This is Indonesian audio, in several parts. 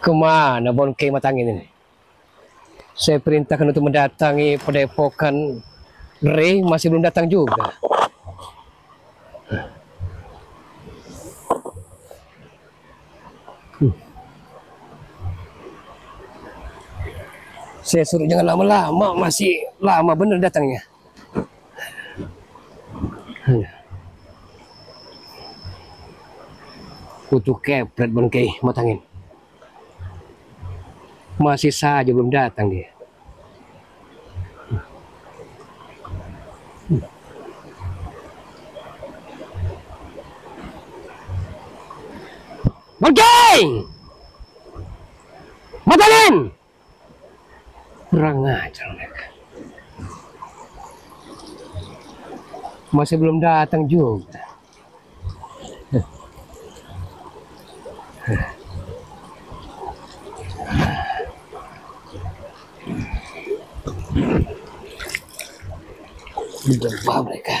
Kemana Bongke Matangin ini? Saya perintahkan untuk mendatangi Padepokan Rey, masih belum datang juga. Saya suruh jangan lama-lama, masih lama bener datangnya. Kutu kepret Bongke Matangin. Masih saja belum datang dia. Bongke! Matangin! Kurang ajar mereka. Masih belum datang juga. Lupa mereka.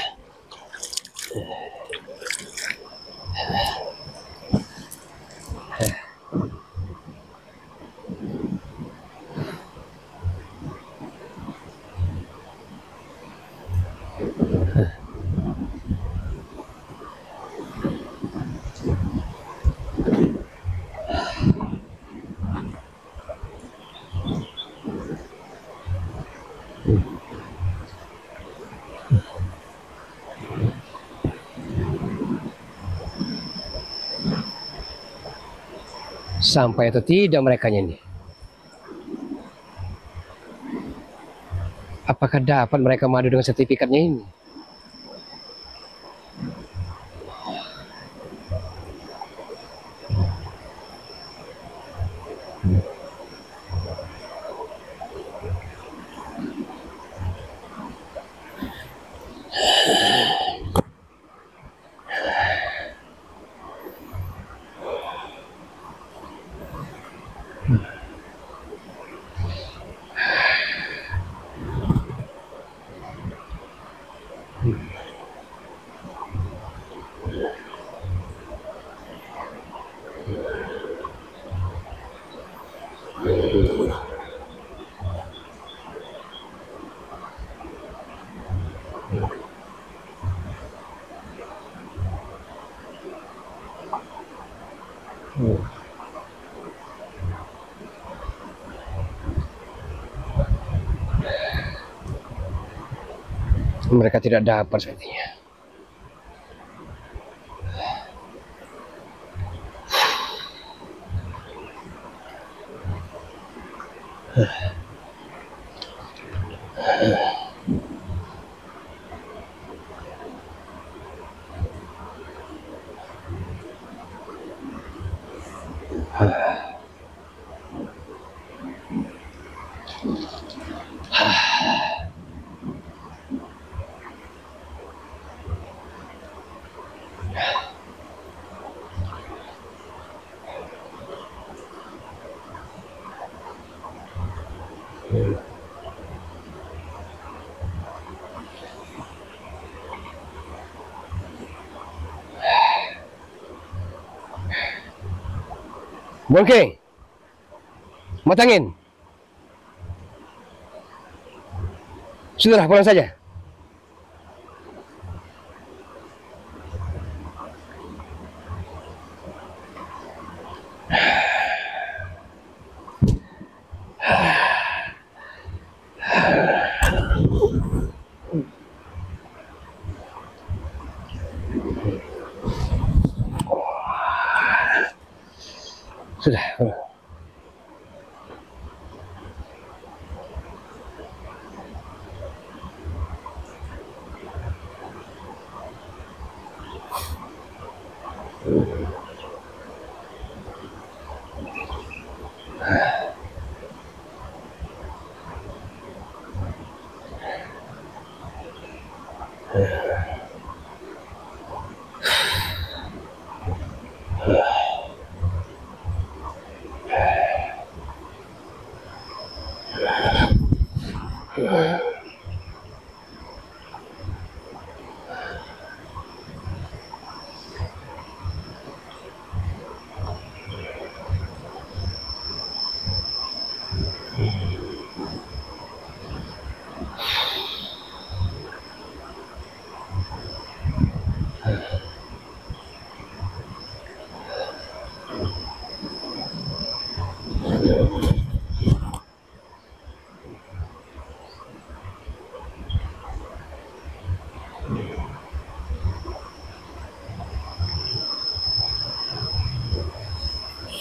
Sampai atau tidak mereka ini? Apakah dapat mereka madu dengan sertifikatnya ini? Mereka tidak dapat sepertinya. Bongke Matangin, sudahlah pulang saja. Sudah.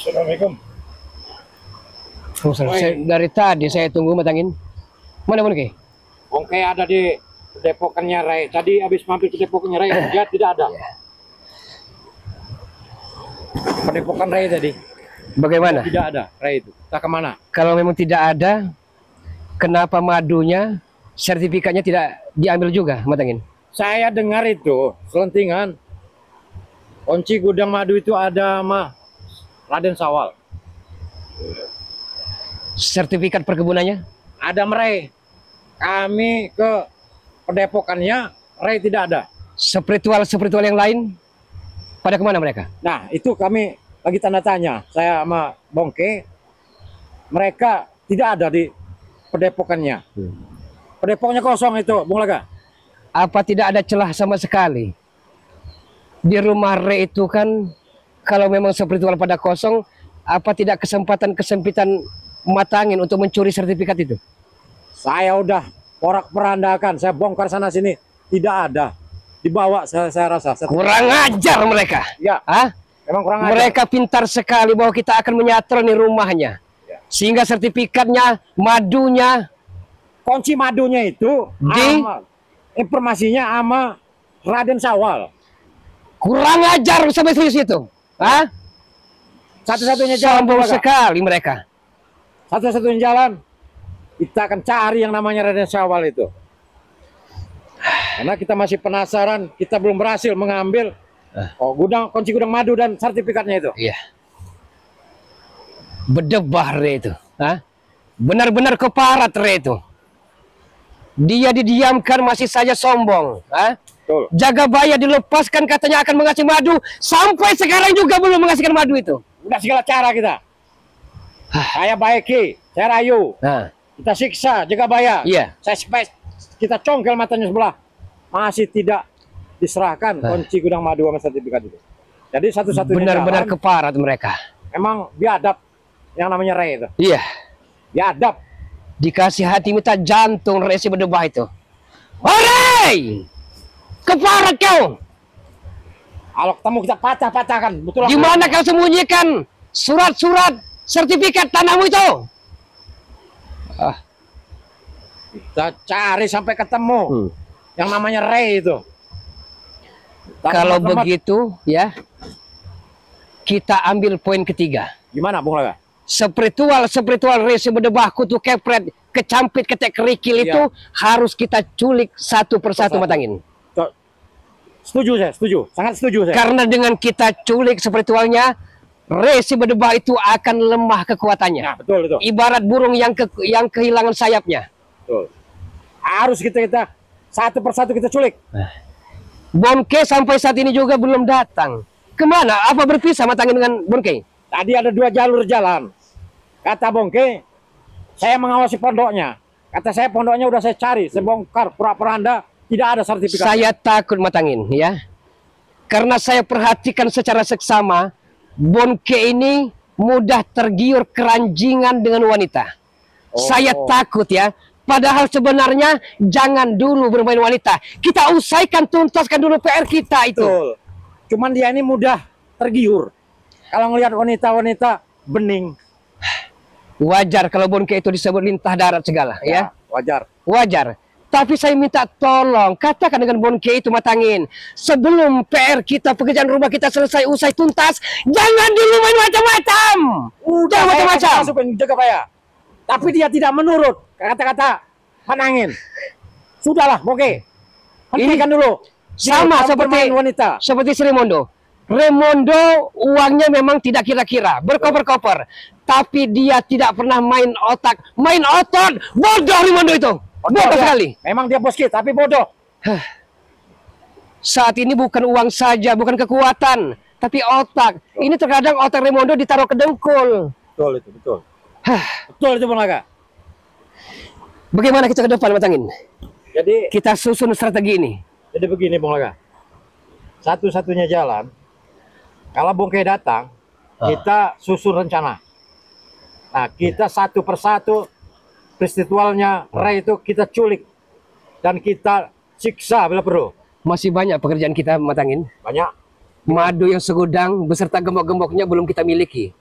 Assalamualaikum. Dari tadi saya tunggu matangin. Mana Bongke? Bongke ada di depokannya Ray. Tadi habis mampir ke depokannya Ray, dia tidak ada. Padepokan Ray tadi. Bagaimana? Tidak ada Ray itu. Tak kemana? Kalau memang tidak ada, kenapa madunya, sertifikatnya tidak diambil juga, matangin? Saya dengar itu selentingan. Kunci gudang madu itu ada sama Raden Sawal. Sertifikat perkebunannya? Ada Ray. Kami ke pendepokannya, Ray tidak ada. Spiritual yang lain, pada kemana mereka? Nah, itu kami lagi tanda tanya. Saya sama Bongke, mereka tidak ada di pendepokannya. Pendepokannya kosong itu, Bung Laga. Apa tidak ada celah sama sekali? Di rumah Re itu kan, kalau memang spiritual pada kosong, apa tidak kesempitan matangin untuk mencuri sertifikat itu? Saya udah porak-perandakan, saya bongkar sana sini, tidak ada. Dibawa saya rasa. Kurang ajar mereka. Ya, Hah? memang kurang ajar. Mereka pintar sekali bahwa kita akan menyatron di rumahnya. Ya. Sehingga sertifikatnya, madunya, Kunci madunya itu, informasinya sama Raden Sawal. kurang ajar sampai serius itu. Hah? Satu-satunya jalan, Sombong Bung Laga. sekali mereka. Satu-satunya jalan, kita akan cari yang namanya Raden Sawal itu. Karena kita masih penasaran, kita belum berhasil mengambil kunci gudang madu dan sertifikatnya itu. Iya. Berdebah Re itu. Hah? Benar-benar keparat Re itu. Dia didiamkan masih saja sombong. Hah? Betul. Jagabaya dilepaskan katanya akan mengasih madu. Sampai sekarang juga belum mengasihkan madu itu. Udah segala cara kita. Saya baiki, saya rayu. Nah, Kita siksa Jagabaya. iya. Saya space, kita congkel matanya sebelah. Masih tidak diserahkan kunci gudang madu sama sertifikat itu. Jadi satu-satunya Benar-benar jalan, keparat mereka. emang biadab yang namanya Ray itu. Iya. Biadab. Dikasih hati minta jantung Re si berdebah itu. Hore! Keparat kau! Kalau ketemu kita patah-patahkan. Betul. Di mana kau sembunyikan surat-surat sertifikat tanahmu itu? Kita cari sampai ketemu. Yang namanya Ray itu. Kalau Tempat-tempat. begitu ya, kita ambil poin ketiga. Gimana Bung Laga? Spiritual Re si berdebah kutu kepret kecampit ketek kerikil itu harus kita culik satu persatu matangin. Setuju saya, setuju. Sangat setuju saya. Karena dengan kita culik spiritualnya, Re si berdebah itu akan lemah kekuatannya. Nah, betul itu. Ibarat burung yang kehilangan sayapnya. Betul. Harus kita satu persatu kita culik. Bongke sampai saat ini juga belum datang. Kemana? Apa berpisah matangin dengan Bongke? Tadi ada 2 jalur jalan. Kata Bongke, saya mengawasi pondoknya. Kata saya pondoknya udah saya cari, saya bongkar pura-peranda, tidak ada sertifikat. Saya takut matangin ya. Karena saya perhatikan secara seksama, Bongke ini mudah tergiur keranjingan dengan wanita. Saya takut ya. Padahal sebenarnya jangan dulu bermain wanita. Kita usaikan, tuntaskan dulu PR kita itu. Betul. Cuman dia ini mudah tergiur. Kalau ngelihat wanita-wanita bening. Wajar kalau Bongke itu disebut lintah darat segala ya. Wajar. Wajar. Tapi saya minta tolong, katakan dengan Bongke itu matangin. Sebelum PR kita, pekerjaan rumah kita selesai, usai tuntas, jangan dulu main macam-macam. Udah macam-macam. Masukin Jagabaya. Tapi dia tidak menurut kata-kata Panangin. Sudahlah, Bongke. Hentikan dulu. Sama Dia seperti bermain wanita. Seperti si Remondo. Remondo uangnya memang tidak kira-kira, berkoper-koper. Tapi dia tidak pernah main otak, main otot. Bodoh Remondo itu. Bodoh sekali. Memang dia bos kita, tapi bodoh. Saat ini bukan uang saja, bukan kekuatan, tapi otak. Ini terkadang otak Remondo ditaruh ke dengkul. Betul itu, betul. Betul itu Bung Laga. Bagaimana kita ke depan matangin? Jadi Kita susun strategi ini. begini Bung Laga. Satu-satunya jalan, kalau Bongke datang, kita susun rencana. Nah, kita satu persatu peristiwalnya Ray itu kita culik dan kita siksa bila perlu. Masih banyak pekerjaan kita matangin. Banyak. Madu yang segudang beserta gembok-gemboknya belum kita miliki.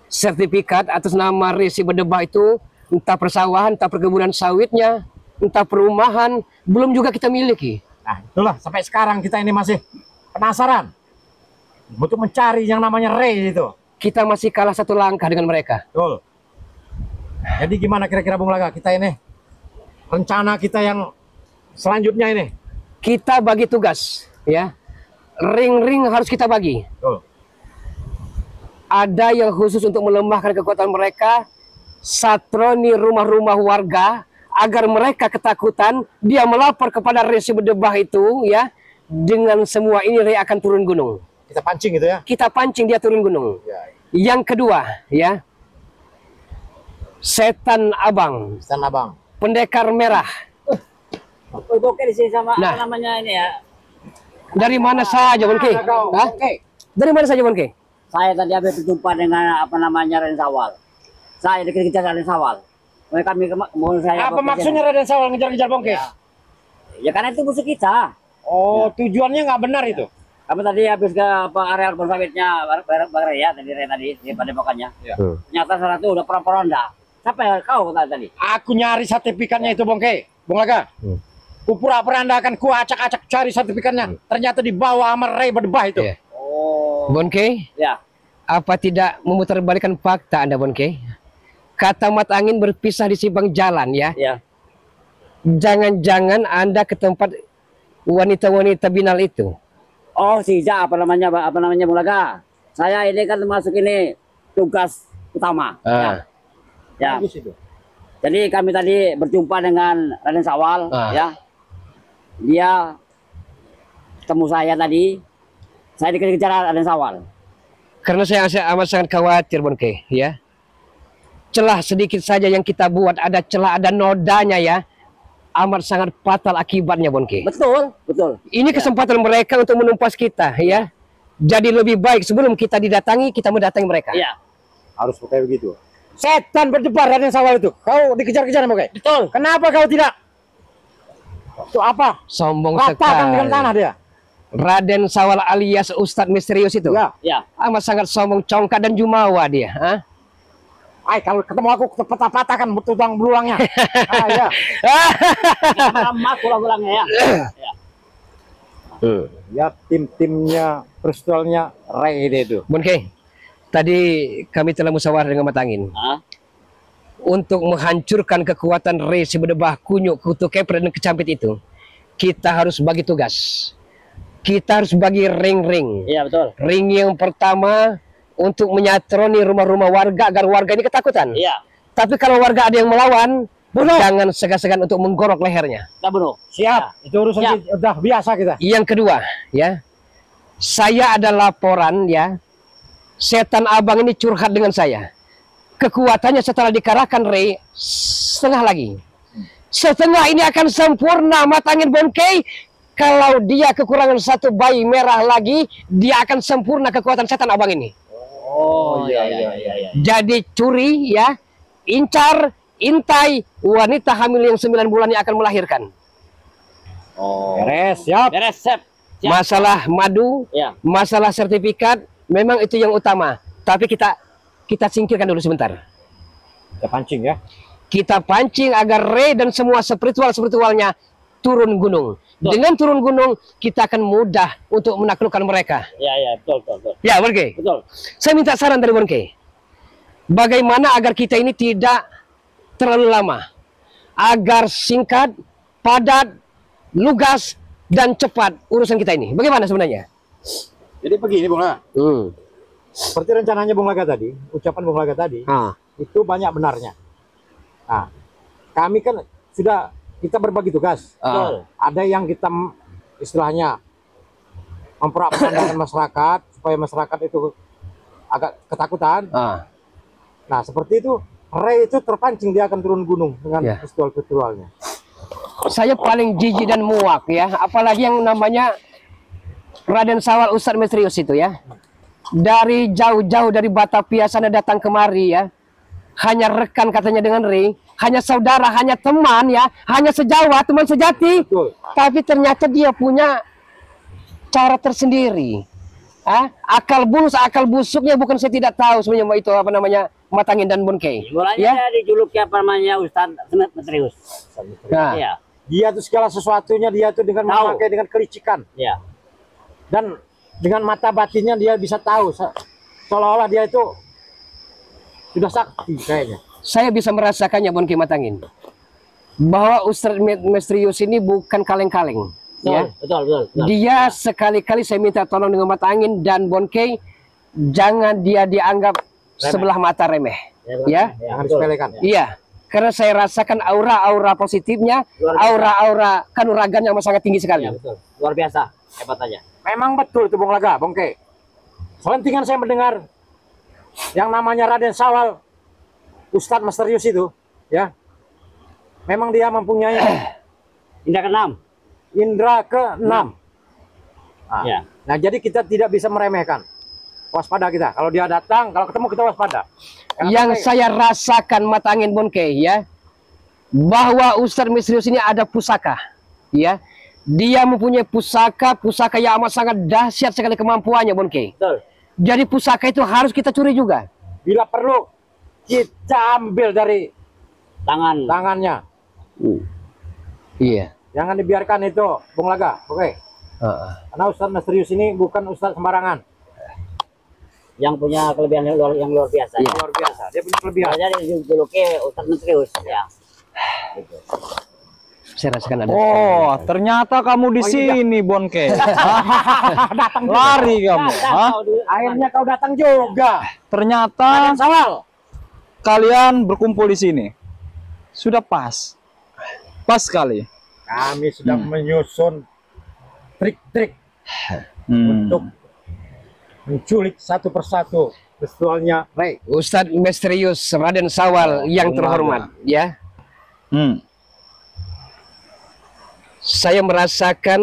sertifikat atas nama Resi Bedebah itu, entah persawahan, entah perkebunan sawitnya, entah perumahan, belum juga kita miliki. Nah, itulah sampai sekarang kita ini masih penasaran untuk mencari yang namanya Ray itu. Kita masih kalah satu langkah dengan mereka. Betul. Jadi gimana kira-kira Bung Laga, kita ini rencana kita yang selanjutnya ini? Kita bagi tugas, ya. Ring-ring harus kita bagi. Betul. Ada yang khusus untuk melemahkan kekuatan mereka, satroni rumah-rumah warga, agar mereka ketakutan, dia melapor kepada Resi Bedebah itu, ya. Dengan semua ini Ray akan turun gunung. Kita pancing gitu ya? Kita pancing dia turun gunung. Ya. Yang kedua, ya, Setan Abang, Setan Abang. Pendekar Merah. Oke di sini sama Nah. apa namanya ini ya. Dari mana saja, Bonke? Hah? Dari mana saja, Bonke? Saya tadi habis berjumpa dengan apa namanya Raden Sawal. Saya dikejar Raden Sawal. Kami mau saya Apa maksudnya Raden Sawal ngejar-ngejar Bongke? Ya karena itu musuh kita. Oh, tujuannya nggak benar itu? Kami tadi habis ke apa area kebun sawitnya Bang Raya tadi di padepokannya. Ya. Ternyata salah itu udah peron-peronda. Siapa yang kau kata tadi? Aku nyari sertifikatnya itu Bongke, Bung Laga. Kupura-pura akan ku acak-acak cari sertifikatnya. Ternyata dibawa sama Ray Bedebah itu. Iya. Oh. Bonke, Ya. apa tidak memutarbalikan fakta Anda, Bonke? Kata Mat Angin berpisah di simpang jalan, ya. Ya. Jangan-jangan Anda ke tempat wanita-wanita binal itu. Oh, apa namanya Bung Laga? Saya ini kan termasuk ini tugas utama. Ah. Ya. Bagus itu. Jadi kami tadi berjumpa dengan Raden Sawal, Ah. ya. Dia temu saya tadi. Saya dikejar Raden Sawal. Karena saya amat sangat khawatir, Bonke, ya. Celah sedikit saja yang kita buat, ada celah, ada nodanya, ya. Amat sangat fatal akibatnya, Bonke. Betul, betul. Ini kesempatan mereka untuk menumpas kita, ya. Jadi lebih baik sebelum kita didatangi, kita mendatangi mereka. Iya. Harus kayak begitu. Setan berdebar Raden Sawal itu. Kau dikejar-kejar Bongke. Betul. Kenapa kau tidak? Itu apa? Sombong Ratakan dengan sekali. tanah dia. Raden Sawal alias Ustadz Misterius itu. Ya. Ya. Amat sangat sombong, congkak dan jumawa dia. Hah? Ay, kalau ketemu aku patah-patahkan tutang belulangnya. Ah, ya. Maaf pulang-pulangnya ya. Ya. Ya, tim-timnya personalnya Ray itu. Bonke, tadi kami telah musyawarah dengan Mat Angin Hah? untuk menghancurkan kekuatan Resi Bedebah, Kunyuk, Kutu Kepret dan Kecampit itu. Kita harus bagi tugas. Kita harus bagi ring-ring. Iya betul. Ring yang pertama untuk menyatroni rumah-rumah warga agar warga ini ketakutan. Iya. Tapi kalau warga ada yang melawan, jangan segan-segan untuk menggorok lehernya. Kita bunuh. Siap. Itu urusan Siap. udah biasa kita. Yang kedua, ya, saya ada laporan, ya, Setan Abang ini curhat dengan saya. Kekuatannya setelah dikerahkan Ray setengah lagi. Setengah ini akan sempurna, Mat Angin Bonke. Kalau dia kekurangan satu bayi merah lagi, dia akan sempurna kekuatan Setan Abang ini. Oh iya, iya. Jadi curi, ya, incar, intai wanita hamil yang 9 bulan yang akan melahirkan. Oh. Beres, siap. Beres, Sep. Siap. Masalah madu, Ya. masalah sertifikat, memang itu yang utama. Tapi kita singkirkan dulu sebentar. Kita pancing ya. Kita pancing agar Ray dan semua spiritualnya turun gunung. Betul. Dengan turun gunung, kita akan mudah untuk menaklukkan mereka. Iya, betul. Ya, Bonke. Betul. Saya minta saran dari Bonke. Bagaimana agar kita ini tidak terlalu lama? Agar singkat, padat, lugas, dan cepat urusan kita ini. Bagaimana sebenarnya? Jadi begini Bung Laga. Seperti rencananya Bung Laga tadi, ucapan Bung Laga tadi, itu banyak benarnya. Nah, kami kan sudah kita berbagi tugas. Ada yang kita istilahnya memperandakan masyarakat supaya masyarakat itu agak ketakutan. Nah, seperti itu Ray itu terpancing, dia akan turun gunung dengan Ya. pistol-pistolnya. Saya paling jijik dan muak, ya, apalagi yang namanya Raden Sawal Ustadz Misterius itu, ya. Dari jauh-jauh dari Batavia sana datang kemari, ya. Hanya rekan katanya dengan Ray, hanya saudara, hanya teman, ya, hanya sejawat, teman sejati. Betul. Tapi ternyata dia punya cara tersendiri. Akal bulus, akal busuknya bukan saya tidak tahu sebenarnya itu apa namanya Matangin dan Bonkei. Mulanya Ya. dia dijuluki apa namanya Ustaz Misterius. Nah, Iya. Dia tuh segala sesuatunya dia tuh dengan Tahu. memakai dengan kelicikan Iya. dan dengan mata batinnya dia bisa tahu seolah-olah dia itu sudah sakti kayaknya. saya bisa merasakannya Bonkei Matangin bahwa Ustadz Misterius ini bukan kaleng-kaleng. Ya. Betul. Dia sekali-kali saya minta tolong dengan Matangin dan Bonkei, jangan dia dianggap sebelah mata remeh. Ya. Jangan disepelekan. Iya, karena saya rasakan aura-aura positifnya, Luar biasa. aura-aura kanuragan yang sangat tinggi sekali. Iya, betul. Luar biasa. Hebat aja. Memang betul itu Bung Laga, Bongke. Selentingan saya mendengar yang namanya Raden Sawal, Ustadz Misterius itu, ya. Memang dia mempunyai Indah ke-6. indera ke-6. Nah, Ya. nah, jadi kita tidak bisa meremehkan. Waspada kita. Kalau dia datang, kalau ketemu kita waspada. Yang saya rasakan Matangin Bonkei ya, bahwa Ustadz Misterius ini ada pusaka, ya. Dia mempunyai pusaka yang amat sangat dahsyat sekali kemampuannya Bonkei. Betul. Jadi pusaka itu harus kita curi juga. Bila perlu, kita ambil dari Tangan. tangannya. Iya. Jangan dibiarkan itu, Bung Laga. Oke. Karena Ustadz Misterius ini bukan Ustadz sembarangan. Yang punya kelebihan yang luar biasa. Iya. Luar biasa. Dia punya kelebihan. Makanya dijuluki Ustaz Misterius. Ya. Saya rasakan ada. Oh, ternyata kamu di Oh, iya. sini, Bonke. Lari kamu. Hah? Akhirnya kau datang juga. Ternyata Raden Sawal. kalian berkumpul di sini. Sudah pas. Pas sekali. Kami sudah menyusun trik-trik Hmm. untuk menculik satu persatu pistolnya Ray. Ustadz Misterius Raden Sawal yang terhormat, ya. Hmm. Saya merasakan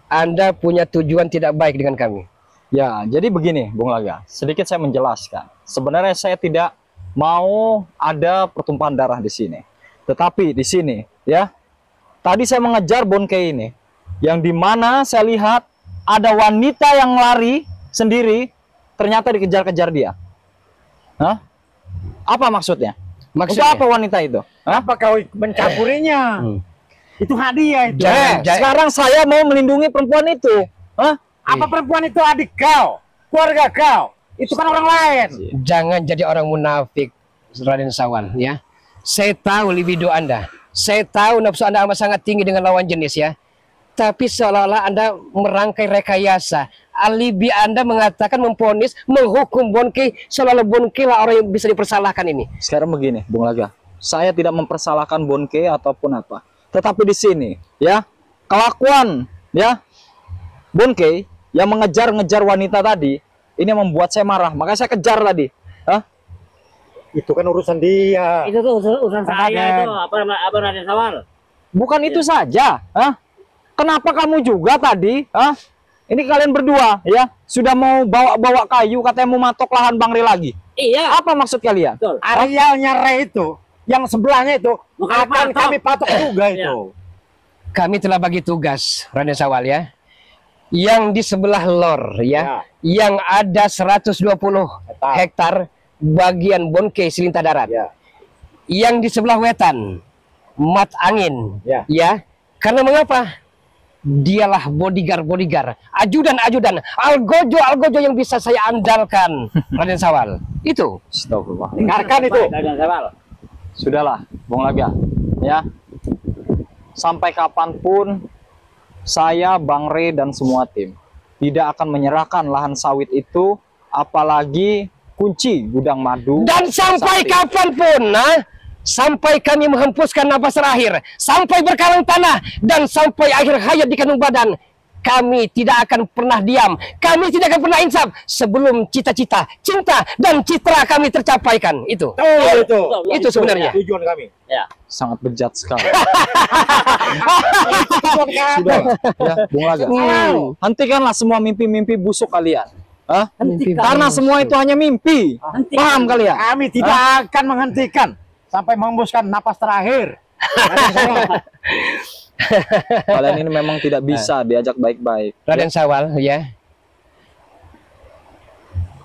Anda punya tujuan tidak baik dengan kami. Ya, jadi begini, Bung Laga. Sedikit saya menjelaskan. Sebenarnya saya tidak mau ada pertumpahan darah di sini. Tetapi di sini, ya, tadi saya mengejar Bonke ini, yang dimana saya lihat ada wanita yang lari sendiri, ternyata dikejar-kejar dia. Hah? Apa maksudnya? Maksudnya? Untuk apa wanita itu? Hah? Apa kau mencampurinya? Itu hadiah itu. Sekarang saya mau melindungi perempuan itu. Hah? Apa perempuan itu adik kau? Keluarga kau? Itu kan orang lain. Jangan jadi orang munafik, Raden Sawal, ya. Saya tahu libido Anda. Saya tahu nafsu Anda amat sangat tinggi dengan lawan jenis, ya. Tapi seolah-olah Anda merangkai rekayasa. Alibi Anda mengatakan, memponis, menghukum Bonke, seolah-olah Bonke lah orang yang bisa dipersalahkan ini. Sekarang begini, Bung Laga. Saya tidak mempersalahkan Bonke ataupun apa. Tetapi di sini, ya, kelakuan, ya, Bonke yang mengejar-ngejar wanita tadi, ini membuat saya marah. Makanya saya kejar tadi. Hah? Itu kan urusan dia. Itu tuh urusan saya Raden. itu. Apa Raden Sawal? Bukan itu saja. Hah? Kenapa kamu juga tadi? Hah? Ini kalian berdua, ya, sudah mau bawa-bawa kayu, katanya mau matok lahan Bang Ri lagi. Iya. Apa maksud kalian? Betul. Arealnya Ray itu, yang sebelahnya itu, Bukan akan patok. kami patok juga itu. Kami telah bagi tugas, Raden Sawal, ya. Yang di sebelah lor, ya. Yang ada 120 hektar bagian Bonke Selintah Darat. Ya. Yang di sebelah wetan, Mat Angin, Ya. ya. Karena mengapa? Dialah bodyguard, ajudan, algojo yang bisa saya andalkan, Raden Sawal. Itu. Astagfirullah. Dengarkan itu. Raden Sawal. Sudahlah, Bung Laga, ya. Sampai kapanpun saya, Bang Re, dan semua tim tidak akan menyerahkan lahan sawit itu, apalagi kunci gudang madu. Dan sampai sapi. kapanpun, sampai kami menghempuskan napas terakhir, sampai berkalang tanah, dan sampai akhir hayat di kandung badan, kami tidak akan pernah diam. Kami tidak akan pernah insaf sebelum cita-cita, cinta, dan citra kami tercapaikan. Itu. Itu sebenarnya. Tujuan kami. Ya. Sangat bejat sekali. Tujuan kami. Sudah, ya, Bung Laga. Hentikanlah semua mimpi-mimpi busuk kalian. Hah? Karena semua itu hanya mimpi. Paham kalian? Kami tidak akan menghentikan sampai menghembuskan napas terakhir. Kalian ini memang tidak bisa diajak baik-baik. Raden Sawal, ya.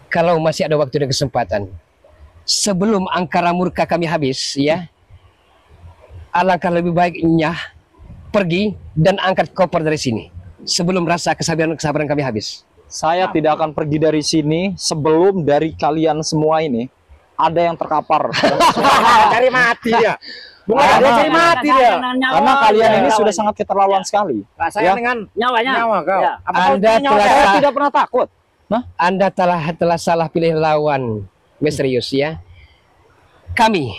kalau masih ada waktu dan kesempatan, sebelum angkara murka kami habis, ya, alangkah lebih baiknya pergi dan angkat koper dari sini sebelum rasa kesabaran kami habis. Saya tidak akan pergi dari sini sebelum dari kalian semua ini ada yang terkapar. Cari mati ya. Bukan dia cari mati dia. Karena kalian ini sudah sangat keterlaluan sekali. Rasanya Ya. dengan Nyawanya. nyawa kau. Ya. Apa kau Anda punya nyawa? telah- Saya tidak pernah takut. Nah, Anda telah salah pilih lawan, misterius, ya. Kami,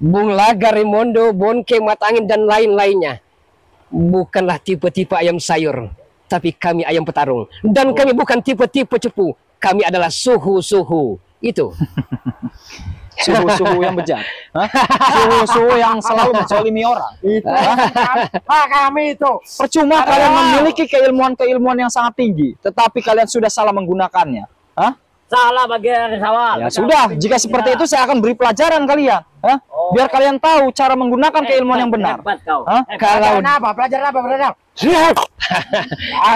Bung Laga, Rimondo, Bonke, Matangin, dan lain-lainnya, bukanlah tipe-tipe ayam sayur, tapi kami ayam petarung. Dan kami bukan tipe-tipe cepu, kami adalah suhu-suhu. Itu. suhu-suhu yang bejat. Hah? Suhu-suhu yang selalu menzalimi orang. Itu. Kami itu. Percuma kalian memiliki keilmuan-keilmuan yang sangat tinggi, tetapi kalian sudah salah menggunakannya. Hah? Salah bagian dari sawal. Ya sudah, jika seperti itu saya akan beri pelajaran kalian. Hah? Biar kalian tahu cara menggunakan keilmuan yang benar. Hebat kau. Hah? Kalau Pelajaran apa? Pelajaran apa? Pelajaran.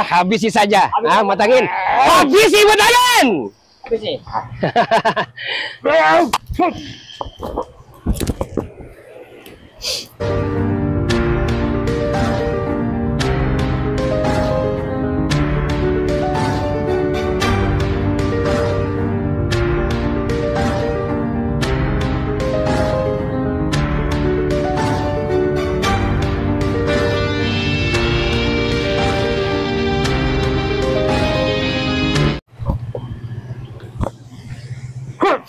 habisi saja, Matangin. Habisi Matangin. Habis sih.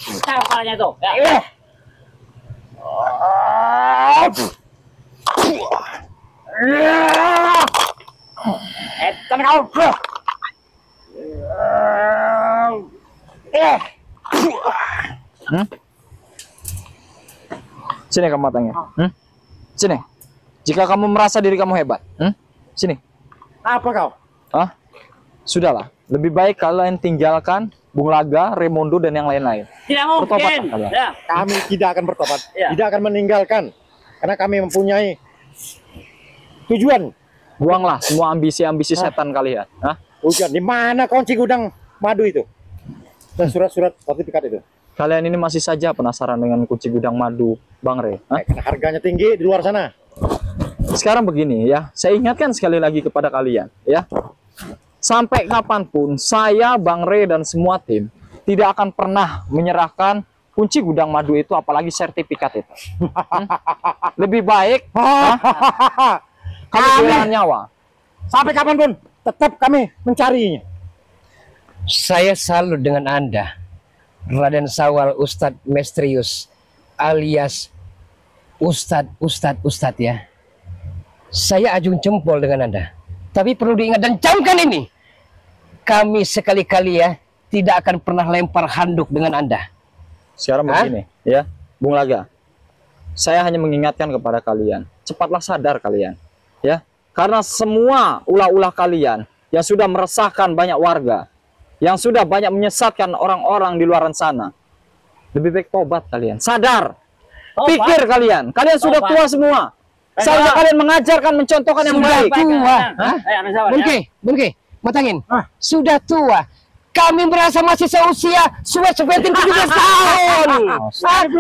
Tahu kepalanya tuh. Ya. Kan kau. Sini kamu matangnya. Sini. Jika kamu merasa diri kamu hebat. Sini. Apa kau? Hah? Sudahlah. Lebih baik kalian tinggalkan Bung Laga, Raimundo, dan yang lain-lain. Tidak Bertobat mungkin. kalian. Ya. Kami tidak akan bertobat. Ya. Tidak akan meninggalkan. Karena kami mempunyai tujuan. Buanglah semua ambisi-ambisi setan kalian. Hah? Tujuan. Di mana kunci gudang madu itu? Dan surat-surat sertifikat itu. Kalian ini masih saja penasaran dengan kunci gudang madu, Bang Re. Hah? Karena harganya tinggi di luar sana. Sekarang begini ya, saya ingatkan sekali lagi kepada kalian ya. Sampai kapanpun saya, Bang Re, dan semua tim tidak akan pernah menyerahkan kunci gudang madu itu, apalagi sertifikat itu. Lebih baik kami kehilangan nyawa. Sampai kapanpun tetap kami mencarinya. Saya salut dengan Anda, Raden Sawal Ustadz Misterius, alias Ustadz ya. Saya ajung jempol dengan Anda. Tapi perlu diingat dan camkan ini. Kami sekali-kali ya tidak akan pernah lempar handuk dengan Anda. Sekarang begini ya, Bung Laga. Saya hanya mengingatkan kepada kalian, cepatlah sadar kalian ya. Karena semua ulah-ulah kalian yang sudah meresahkan banyak warga, yang sudah banyak menyesatkan orang-orang di luar sana. Lebih baik tobat kalian. Sadar. Pikir kalian. Kalian sudah tua semua. Seharusnya kalian mengajarkan, mencontohkan yang Sudah baik. tua. Hah? Bunke, Matangin. Sudah tua. Kami merasa masih seusia Suet Seventin 17 tahun.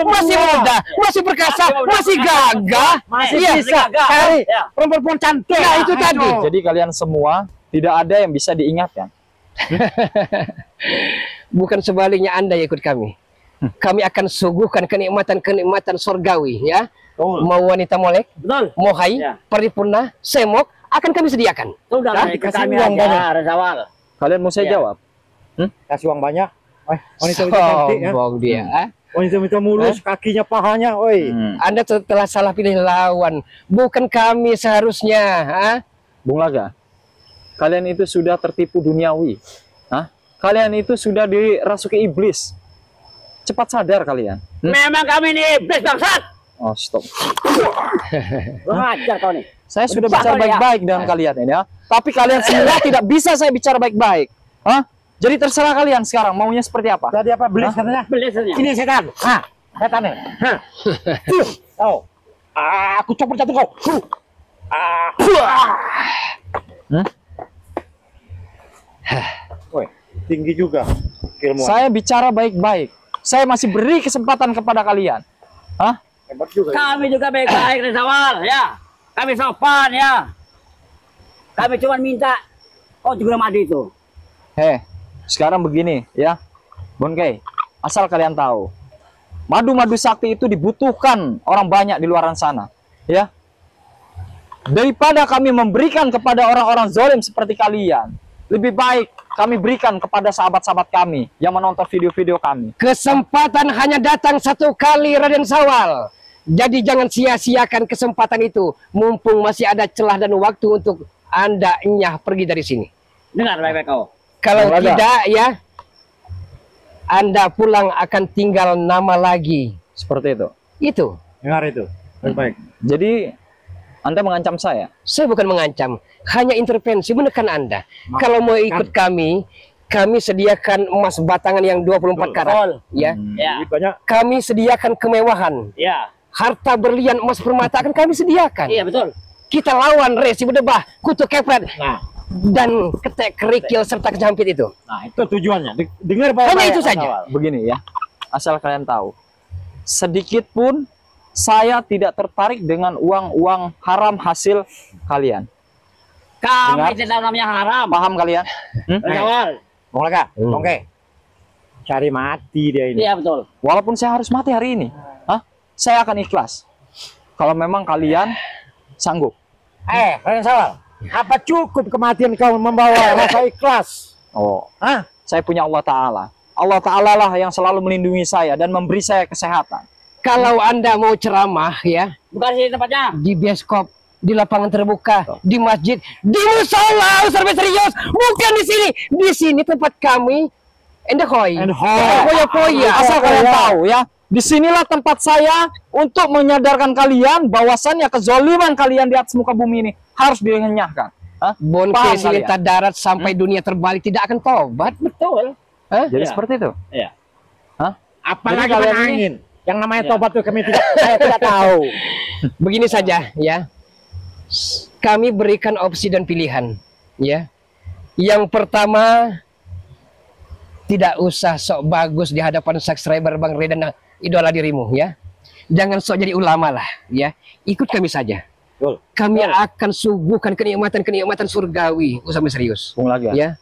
Masih muda, masih perkasa, masih gagah. Masih Iya, bisa Cari Ya. perempuan cantik. Nah, itu tadi. Jadi kalian semua tidak ada yang bisa diingatkan. Bukan sebaliknya Anda yang ikut kami. Kami akan suguhkan kenikmatan-kenikmatan surgawi ya. Mau wanita molek, Betul. mau hai, Ya. paripurna, semok akan kami sediakan. Sudah Hah? ikut Dikasih kami uang aja, banyak. Raden Sawal. Kalian mau saya Ya. jawab? Kasih uang banyak. Wanita-wanita cantik ya. Sombong dia. ah. Wanita-wanita mulus, kakinya, pahanya. Oi. Anda telah salah pilih lawan. Bukan kami seharusnya. ah. Bung Laga, kalian itu sudah tertipu duniawi. Hah? Kalian itu sudah dirasuki iblis. Cepat sadar kalian. Memang kami ini iblis bangsat. Oh, stop. Ngajar kau nih. Saya sudah Bentar, bicara ya. baik-baik dengan kalian ini ya. Tapi kalian semua tidak bisa saya bicara baik-baik. Hah? Jadi terserah kalian sekarang maunya seperti apa. Tadi apa? Belis katanya? Iblis saja. Ini setan. Hah, setan nih. Hah. Tahu. Aku copot jatuh kau. Hmm? Woi, tinggi juga ilmuwan. Saya bicara baik-baik. Saya masih beri kesempatan kepada kalian. Hah? Hebat juga. Kami juga baik-baik Raden Sawal, ya. Kami sopan, ya. Kami cuma minta kau juga madu itu. Sekarang begini ya, Bonkei. Asal kalian tahu, madu-madu sakti itu dibutuhkan orang banyak di luar sana, ya. Daripada kami memberikan kepada orang-orang zalim seperti kalian, lebih baik kami berikan kepada sahabat-sahabat kami yang menonton video-video kami. Kesempatan hanya datang satu kali, Raden Sawal. Jadi jangan sia-siakan kesempatan itu, mumpung masih ada celah dan waktu untuk Anda nyah pergi dari sini. Dengar baik-baik kau. Kalau Kalau ada. tidak ya, Anda pulang akan tinggal nama lagi. Seperti itu. Itu. Dengar itu. Baik-baik. Jadi Anda mengancam saya. Saya bukan mengancam, hanya intervensi menekan Anda. Kalau mau ikut kami sediakan emas batangan yang 24 karat. Ya. Ya. Duit banyak. Kami sediakan kemewahan. Ya. Harta berlian emas permata akan kami sediakan. Iya betul. Kita lawan resi berdebah, kutu kepret, Nah, dan ketek kerikil serta kejampit itu. itu tujuannya. Dengar baik-baik. Hanya itu Raden saja. Sawal. Begini ya, asal kalian tahu, sedikit pun saya tidak tertarik dengan uang-uang haram hasil kalian. Kami Dengar. tidak namanya haram. Paham kalian? Raden Sawal. Bung Laga, oke. Cari mati dia ini. Iya betul. Walaupun saya harus mati hari ini, saya akan ikhlas. Kalau memang kalian sanggup. Raden Sawal, apa cukup kematian kau membawa rasa ikhlas? Oh, Hah? saya punya Allah Ta'ala. Allah Ta'ala lah yang selalu melindungi saya dan memberi saya kesehatan. Kalau Anda mau ceramah ya, Bukan sini tempatnya. di bioskop, di lapangan terbuka, di masjid, di musola, sampai serius, bukan di sini. Di sini tempat kami. Endahoi. Poya-poya. Asal kalian tahu ya, disinilah tempat saya untuk menyadarkan kalian bahwasannya kezoliman kalian di atas muka bumi ini harus direnyahkan. Hah? Bonke Paham silita darat sampai dunia terbalik tidak akan tobat. Betul. Hah? Jadi Iya. seperti itu. Iya. Hah? Apalagi Jadi kalian kalian ini- angin. Yang namanya Ya. tobat itu kami tidak, saya tidak tahu. Begini saja ya. Kami berikan opsi dan pilihan ya. Yang pertama, tidak usah sok bagus di hadapan subscriber Bang Ray dan idola dirimu ya. Jangan sok jadi ulama lah ya. Ikut kami saja. Betul. Kami akan suguhkan kenikmatan-kenikmatan surgawi. Usah serius. Bung Laga, Ya.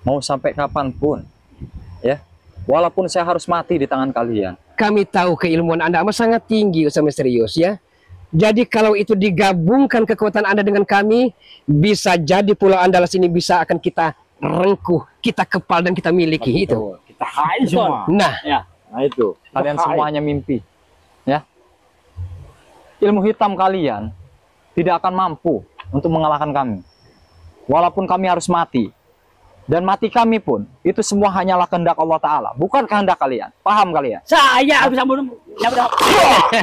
mau sampai kapanpun, ya, walaupun saya harus mati di tangan kalian. Kami tahu keilmuan Anda amat sangat tinggi, usah serius ya. Jadi kalau itu digabungkan kekuatan Anda dengan kami, bisa jadi Pulau Andalas ini bisa akan kita rengkuh, kita kepal dan kita miliki itu. Kita hain semua. Nah, Ya. Nah itu. Kalian Kita hain. semuanya mimpi, ya. Ilmu hitam kalian tidak akan mampu untuk mengalahkan kami. Walaupun kami harus mati. Dan mati kami pun, itu semua hanyalah kehendak Allah Ta'ala. Bukan kehendak kalian. Paham kalian? Saya bisa bunuh. Ya udah.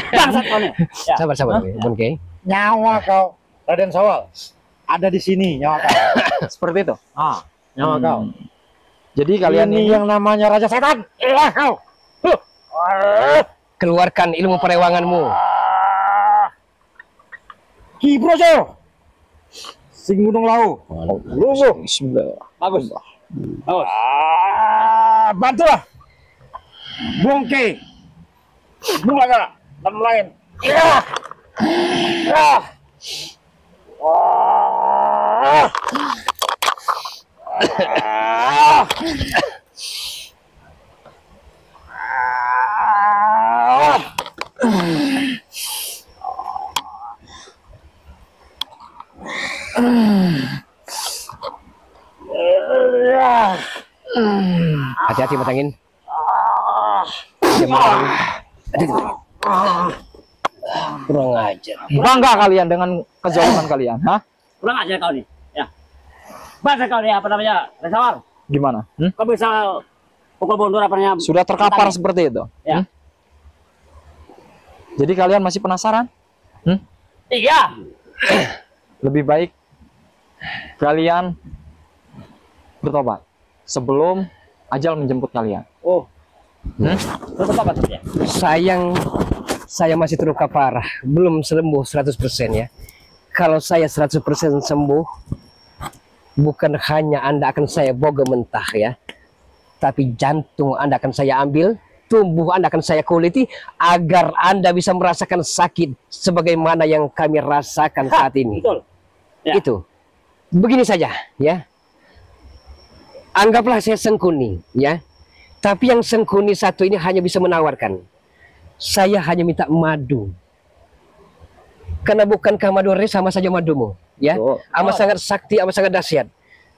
Bangsat kau nih. Ya. sabar Bonke. Nyawa kau, Raden Sawal, ada di sini nyawa kau. Seperti itu. Nyawa kau. Jadi kalian ini yang namanya Raja Setan. Kau. Keluarkan ilmu perewanganmu. Ki Brojo. Sing Gunung Lau. Lungo. Bagus. Bagus. Bantulah. Bongke. Bung Laga. Dan lain. Hati-hati matangin. Kurang ajar. bangga kalian dengan kezaliman kalian. Hah? Kurang ajar kau nih. Ya. Bangsat kau nih apa namanya? Raden Sawal. Gimana? Kau bisa pukul mundur apa namanya? Sudah terkapar Petani. seperti itu. Ya. Jadi kalian masih penasaran? Iya. Lebih baik kalian bertobat sebelum ajal menjemput kalian. Oh. Tetap apa ya? Sayang saya masih terluka parah, belum sembuh 100% ya. Kalau saya 100% sembuh, bukan hanya Anda akan saya boga mentah ya. Tapi jantung Anda akan saya ambil, tubuh Anda akan saya kuliti, agar Anda bisa merasakan sakit sebagaimana yang kami rasakan saat ini. Betul. Ya. Itu. Begini saja, ya. Anggaplah saya Sengkuni, ya. Tapi yang Sengkuni satu ini hanya bisa menawarkan. Saya hanya minta madu. Karena bukankah madu sama saja madumu, ya? Betul. Amat sangat sakti, amat sangat dahsyat.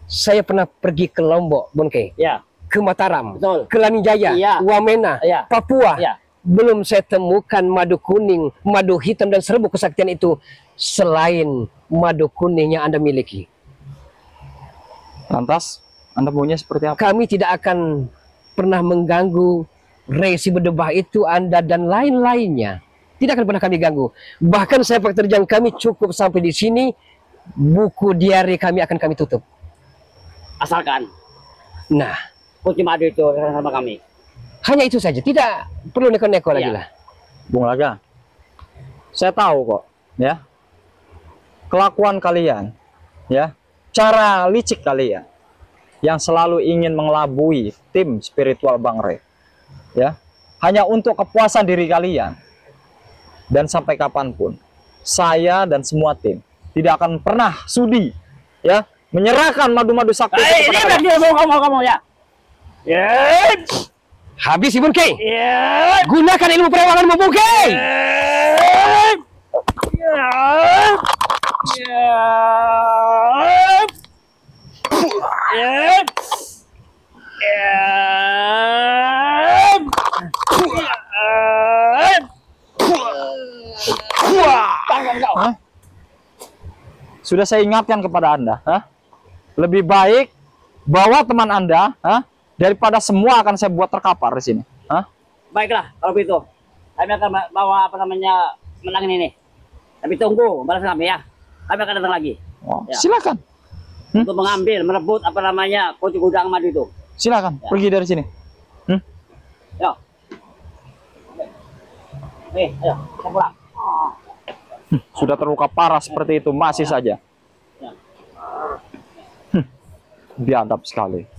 Saya pernah pergi ke Lombok, Bonke, Ya. ke Mataram, Betul. ke Lanijaya, Iya. Wamena, Iya. Papua. Iya. Belum saya temukan madu kuning, madu hitam dan serbuk kesaktian itu selain madu kuning yang Anda miliki. Lantas, Anda maunya seperti apa? Kami tidak akan pernah mengganggu resi berdebah itu, Anda dan lain-lainnya. Tidak akan pernah kami ganggu. Bahkan saya pekerjaan kami cukup sampai di sini. Buku diari kami akan kami tutup. Asalkan Nah, kunci madu itu sama kami. hanya itu saja. Tidak perlu neko-neko lagi Iya. lah. Bung Laga, saya tahu kok, ya, kelakuan kalian, ya, cara licik kalian, yang selalu ingin mengelabui tim spiritual Bang Rey, ya, hanya untuk kepuasan diri kalian. Dan sampai kapanpun, saya dan semua tim tidak akan pernah sudi, ya, menyerahkan madu-madu sakti itu Ini kepada kalian. dia kamu ya. Ya. Habis Ibun Kei. Ya. Gunakan ilmu perawanganmu, Bung Kei. Hah? Sudah saya ingatkan kepada Anda, hah? Lebih baik bawa teman Anda, hah? Daripada semua akan saya buat terkapar di sini, hah? Baiklah, kalau begitu. Kami akan bawa apa namanya menangin ini. Tapi tunggu balas kami ya. Kami akan datang lagi Oh, Ya. silakan, untuk mengambil, merebut apa namanya kunci gudang madu itu. silakan, Ya. pergi dari sini. Yo. Ayo, kita pulang. Sudah terluka parah seperti itu, masih saja. Ya. Biadab sekali.